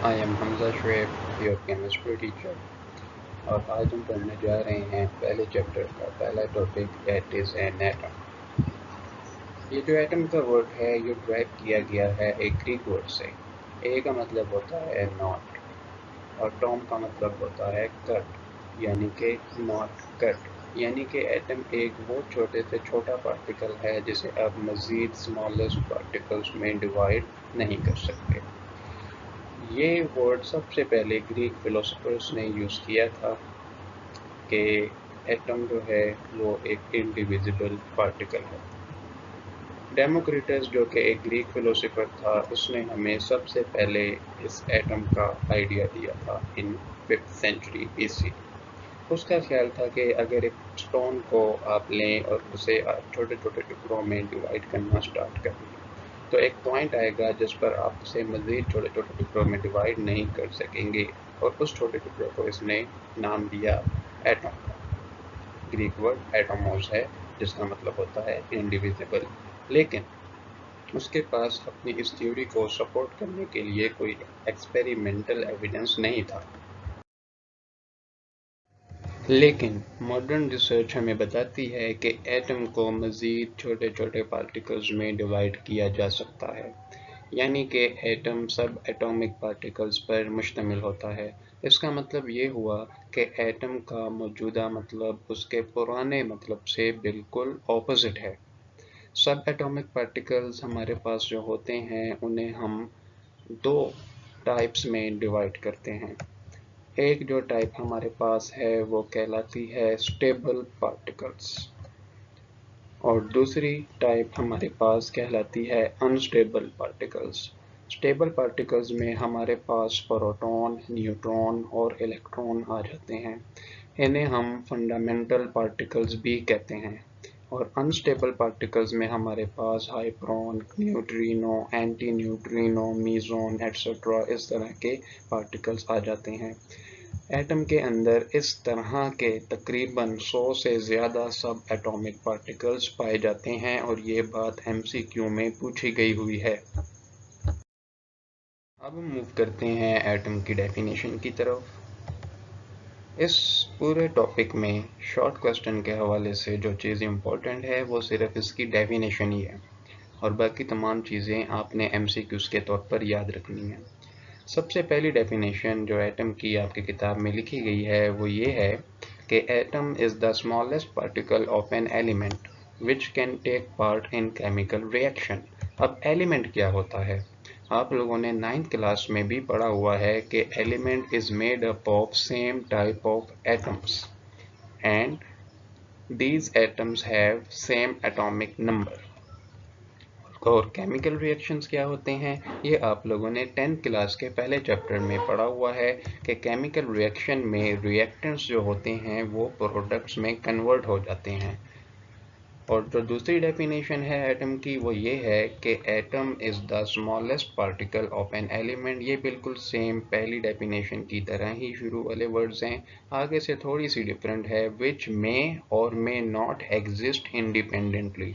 I am Hamza Shoaib, your chemistry teacher. اور آج ہم پڑھنے جا رہے ہیں پہلے چیپٹر کا پہلا topic that is an atom. یہ جو ایٹم کا ورڈ ہے یہ ڈرائیو کیا گیا ہے ایک گریک ورڈ سے. اے کا مطلب ہوتا ہے ناٹ اور ٹوم کا مطلب ہوتا ہے کٹ یعنی کہ ناٹ کٹ، یعنی کہ ایٹم ایک وہ چھوٹے سے چھوٹا پارٹیکل ہے جسے آپ مزید اسمالسٹ پارٹیکلز میں ڈیوائڈ نہیں کر سکتے. یہ ورڈ سب سے پہلے گریک فلاسفرز نے یوز کیا تھا کہ ایٹم جو ہے وہ ایک انڈیویزیبل پارٹیکل ہے. ڈیموکریٹس جو کہ ایک گریک فلاسفر تھا، اس نے ہمیں سب سے پہلے اس ایٹم کا آئیڈیا دیا تھا ان 5th سینچری BC. اس کا خیال تھا کہ اگر ایک اسٹون کو آپ لیں اور اسے آپ چھوٹے چھوٹے ٹکڑوں میں ڈیوائڈ کرنا اسٹارٹ کر دیں تو ایک پوائنٹ آئے گا جس پر آپ اسے مزید چھوٹے چھوٹے ٹکڑوں میں ڈیوائڈ نہیں کر سکیں گے، اور اس چھوٹے ٹکڑوں کو اس نے نام دیا ایٹم کا. گریک ورڈ ایٹوموس ہے جس کا مطلب ہوتا ہے انڈیویزیبل. لیکن اس کے پاس اپنی اس تھیوری کو سپورٹ کرنے کے لیے کوئی ایکسپیریمنٹل ایویڈنس نہیں تھا. لیکن ماڈرن ریسرچ ہمیں بتاتی ہے کہ ایٹم کو مزید چھوٹے چھوٹے پارٹیکلز میں ڈیوائڈ کیا جا سکتا ہے، یعنی کہ ایٹم سب ایٹامک پارٹیکلز پر مشتمل ہوتا ہے. اس کا مطلب یہ ہوا کہ ایٹم کا موجودہ مطلب اس کے پرانے مطلب سے بالکل اپوزٹ ہے. سب ایٹامک پارٹیکلز ہمارے پاس جو ہوتے ہیں انہیں ہم دو ٹائپس میں ڈیوائڈ کرتے ہیں. ایک جو ٹائپ ہمارے پاس ہے وہ کہلاتی ہے اسٹیبل پارٹیکلز، اور دوسری ٹائپ ہمارے پاس کہلاتی ہے انسٹیبل پارٹیکلز. اسٹیبل پارٹیکلز میں ہمارے پاس پروٹون، نیوٹرون اور الیکٹرون آ جاتے ہیں. انہیں ہم فنڈامنٹل پارٹیکلز بھی کہتے ہیں. اور انسٹیبل پارٹیکلز میں ہمارے پاس hyperon, neutrino, anti neutrino, میزون etcetera اس طرح کے پارٹیکلز آ جاتے ہیں. ایٹم کے اندر اس طرح کے تقریباً 100 سے زیادہ سب ایٹامک پارٹیکلز پائے جاتے ہیں، اور یہ بات MCQ میں پوچھی گئی ہوئی ہے. اب ہم موو کرتے ہیں ایٹم کی ڈیفینیشن کی طرف. اس پورے ٹاپک میں شارٹ کوسچن کے حوالے سے جو چیز امپورٹنٹ ہے وہ صرف اس کی ڈیفینیشن ہی ہے، اور باقی تمام چیزیں آپ نے MCQs کے طور پر یاد رکھنی ہیں. سب سے پہلی ڈیفینیشن جو ایٹم کی آپ کی کتاب میں لکھی گئی ہے وہ یہ ہے کہ atom is the smallest particle of an element which can take part in chemical reaction. اب ایلیمنٹ کیا ہوتا ہے؟ آپ لوگوں نے 9th کلاس میں بھی پڑھا ہوا ہے کہ element is made up of same type of atoms and these atoms have same atomic number. اور کیمیکل ریئیکشنز کیا ہوتے ہیں یہ آپ لوگوں نے 10th کلاس کے پہلے چیپٹر میں پڑھا ہوا ہے کہ کیمیکل ریئیکشن میں ریئیکٹنٹس جو ہوتے ہیں وہ پروڈکٹس میں کنورٹ ہو جاتے ہیں. اور جو دوسری ڈیفینیشن ہے ایٹم کی وہ یہ ہے کہ atom is the smallest particle of an element. یہ بالکل سیم پہلی ڈیفینیشن کی طرح ہی شروع والے ورڈز ہیں، آگے سے تھوڑی سی ڈفرینٹ ہے. وچ میں اور میں ناٹ ایگزسٹ انڈیپینڈنٹلی.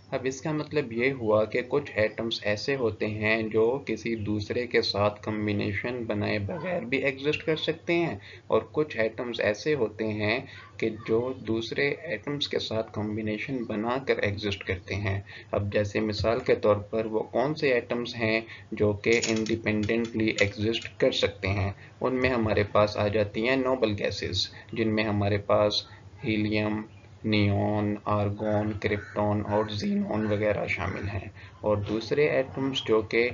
اب اس کا مطلب یہ ہوا کہ کچھ ایٹمز ایسے ہوتے ہیں جو کسی دوسرے کے ساتھ کمبینیشن بنائے بغیر بھی ایگزسٹ کر سکتے ہیں، اور کچھ ایٹمز ایسے ہوتے ہیں کہ جو دوسرے ایٹمز کے ساتھ کمبینیشن بنا کر ایگزسٹ کرتے ہیں. اب جیسے مثال کے طور پر وہ کون سے ایٹمز ہیں جو کہ انڈیپینڈنٹلی ایگزسٹ کر سکتے ہیں؟ ان میں ہمارے پاس آ جاتی ہیں نوبل گیسز، جن میں ہمارے پاس ہیلیم، نیون، آرگون، کرپٹون اور زینون وغیرہ شامل ہیں. اور دوسرے ایٹمز جو کہ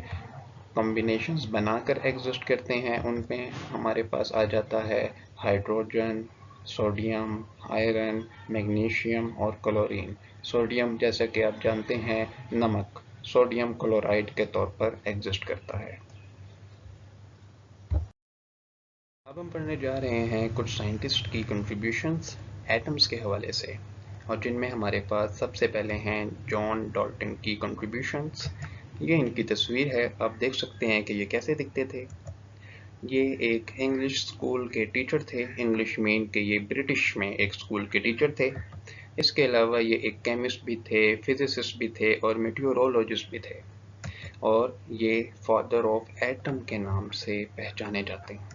کمبینیشنز بنا کر ایگزسٹ کرتے ہیں ان میں ہمارے پاس آ جاتا ہے ہائیڈروجن، سوڈیم، آئرن، میگنیشیم اور کلورین. سوڈیم جیسا کہ آپ جانتے ہیں نمک سوڈیم کلورائڈ کے طور پر ایگزسٹ کرتا ہے. اب ہم پڑھنے جا رہے ہیں کچھ سائنٹسٹ کی کنٹریبیوشنز ایٹمز کے حوالے سے، اور جن میں ہمارے پاس سب سے پہلے ہیں جان ڈالٹن کی کنٹریبیوشنز. یہ ان کی تصویر ہے، آپ دیکھ سکتے ہیں کہ یہ کیسے دکھتے تھے. یہ ایک انگلش اسکول کے ٹیچر تھے. انگلش مین کہ یہ برٹش میں ایک اسکول کے ٹیچر تھے. اس کے علاوہ یہ ایک کیمسٹ بھی تھے، فزسسٹ بھی تھے اور میٹیورولوجسٹ بھی تھے. اور یہ فادر آف ایٹم کے نام سے پہچانے جاتے ہیں۔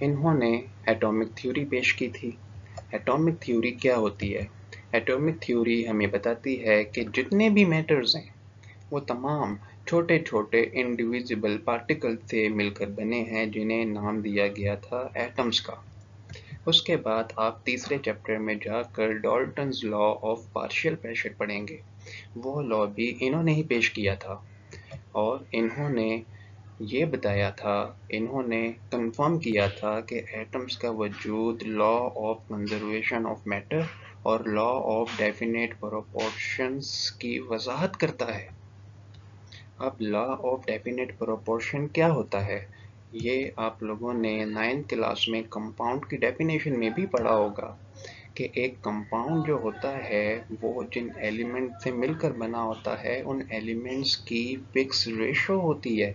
انہوں نے ایٹامک تھیوری پیش کی تھی۔ ایٹامک تھیوری کیا ہوتی ہے؟ ایٹامک تھیوری ہمیں بتاتی ہے کہ جتنے بھی میٹرز ہیں وہ تمام چھوٹے چھوٹے انڈیویزیبل پارٹیکل سے مل کر بنے ہیں، جنہیں نام دیا گیا تھا ایٹمز کا۔ اس کے بعد آپ تیسرے چیپٹر میں جا کر ڈالٹنز لا آف پارشل پریشر پڑھیں گے۔ وہ لا بھی انہوں نے ہی پیش کیا تھا، اور انہوں نے یہ بتایا تھا، انہوں نے کنفرم کیا تھا کہ ایٹمز کا وجود law of conservation of matter اور لا آف ڈیفینیٹ پروپورشنز کی وضاحت کرتا ہے۔ اب لا آف ڈیفینیٹ پروپورشن کیا ہوتا ہے؟ یہ آپ لوگوں نے 9th کلاس میں کمپاؤنڈ کی ڈیفینیشن میں بھی پڑھا ہوگا کہ ایک کمپاؤنڈ جو ہوتا ہے وہ جن ایلیمنٹ سے مل کر بنا ہوتا ہے ان ایلیمنٹس کی فکس ریشو ہوتی ہے۔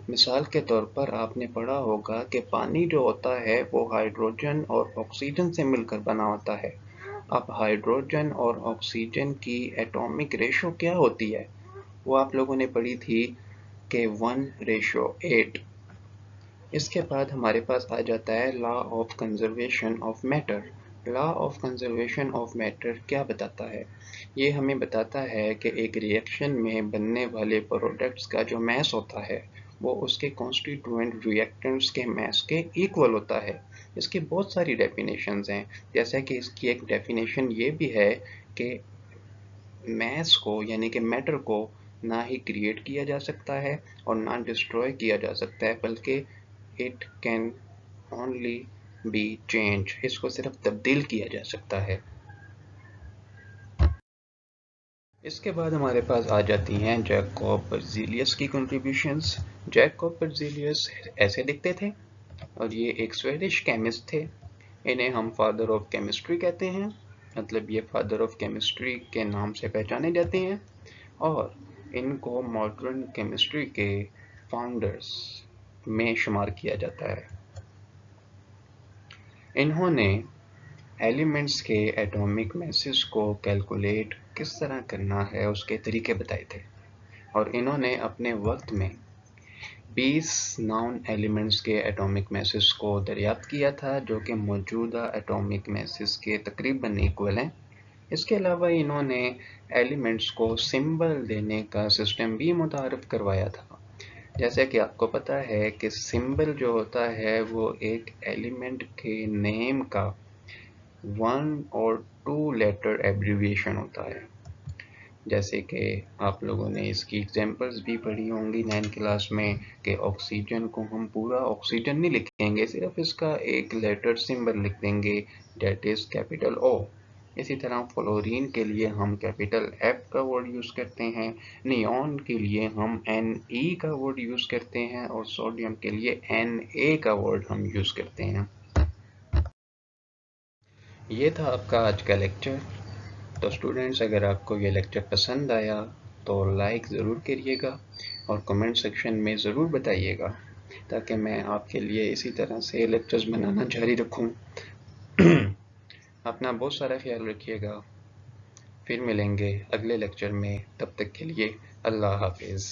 مثال کے طور پر آپ نے پڑھا ہوگا کہ پانی جو ہوتا ہے وہ ہائیڈروجن اور آکسیجن سے مل کر بنا ہوتا ہے۔ اب ہائیڈروجن اور آکسیجن کی ایٹامک ریشو کیا ہوتی ہے؟ وہ آپ لوگوں نے پڑھی تھی کہ 1:8۔ اس کے بعد ہمارے پاس آ جاتا ہے law of conservation of matter. Law of conservation of matter کیا بتاتا ہے؟ یہ ہمیں بتاتا ہے کہ ایک ریئیکشن میں بننے والے پروڈکٹس کا جو میس ہوتا ہے وہ اس کے کانسٹیٹوئنٹ ریئیکٹنٹس کے میس کے ایکول ہوتا ہے۔ اس کی بہت ساری ڈیفینیشنز ہیں، جیسا کہ اس کی ایک ڈیفینیشن یہ بھی ہے کہ میس کو یعنی کہ میٹر کو نہ ہی کریٹ کیا جا سکتا ہے اور نہ ڈسٹروائے کیا جا سکتا ہے، بلکہ it can only be change, اس کو صرف تبدیل کیا جا سکتا ہے۔ اس کے بعد ہمارے پاس آ جاتی ہیں جیکوب برزیلیس کی کنٹریبیوشنز۔ جیکوب برزیلیس ایسے لکھتے تھے، اور یہ ایک سویڈش کیمسٹ تھے۔ انہیں ہم فادر آف کیمسٹری کہتے ہیں، مطلب یہ فادر آف کیمسٹری کے نام سے پہچانے جاتے ہیں، اور ان کو ماڈرن کیمسٹری کے فاؤنڈرز میں شمار کیا جاتا ہے۔ انہوں نے ایلیمنٹس کے ایٹامک میسز کو کیلکولیٹ کس طرح کرنا ہے اس کے طریقے بتائے تھے، اور انہوں نے اپنے وقت میں 20 نان ایلیمنٹس کے ایٹامک میسز کو دریافت کیا تھا، جو کہ موجودہ ایٹامک میسز کے تقریباً ایکول ہیں۔ اس کے علاوہ انہوں نے ایلیمنٹس کو سمبل دینے کا سسٹم بھی متعارف کروایا تھا۔ جیسا کہ آپ کو پتہ ہے کہ سمبل جو ہوتا ہے وہ ایک ایلیمنٹ کے نیم کا 1 اور 2 لیٹر ایبریویشن ہوتا ہے۔ جیسے کہ آپ لوگوں نے اس کی ایگزامپلز بھی پڑھی ہوں گی 9 کلاس میں، کہ آکسیجن کو ہم پورا آکسیجن نہیں لکھیں گے، صرف اس کا ایک لیٹر سمبل لکھ دیں گے، دیٹ از کیپٹل او۔ اسی طرح فلورین کے لیے ہم کیپٹل ایف کا ورڈ یوز کرتے ہیں، نیون کے لیے ہم این ای کا ورڈ یوز کرتے ہیں، اور سوڈیم کے لیے این اے کا ورڈ ہم یوز کرتے ہیں۔ یہ تھا آپ کا آج کا لیکچر۔ تو اسٹوڈنٹس، اگر آپ کو یہ لیکچر پسند آیا تو لائک ضرور کریے گا، اور کمنٹ سیکشن میں ضرور بتائیے گا، تاکہ میں آپ کے لیے اسی طرح سے لیکچرز بنانا جاری رکھوں۔ اپنا بہت سارا خیال رکھیے گا، پھر ملیں گے اگلے لیکچر میں، تب تک کے لیے اللہ حافظ۔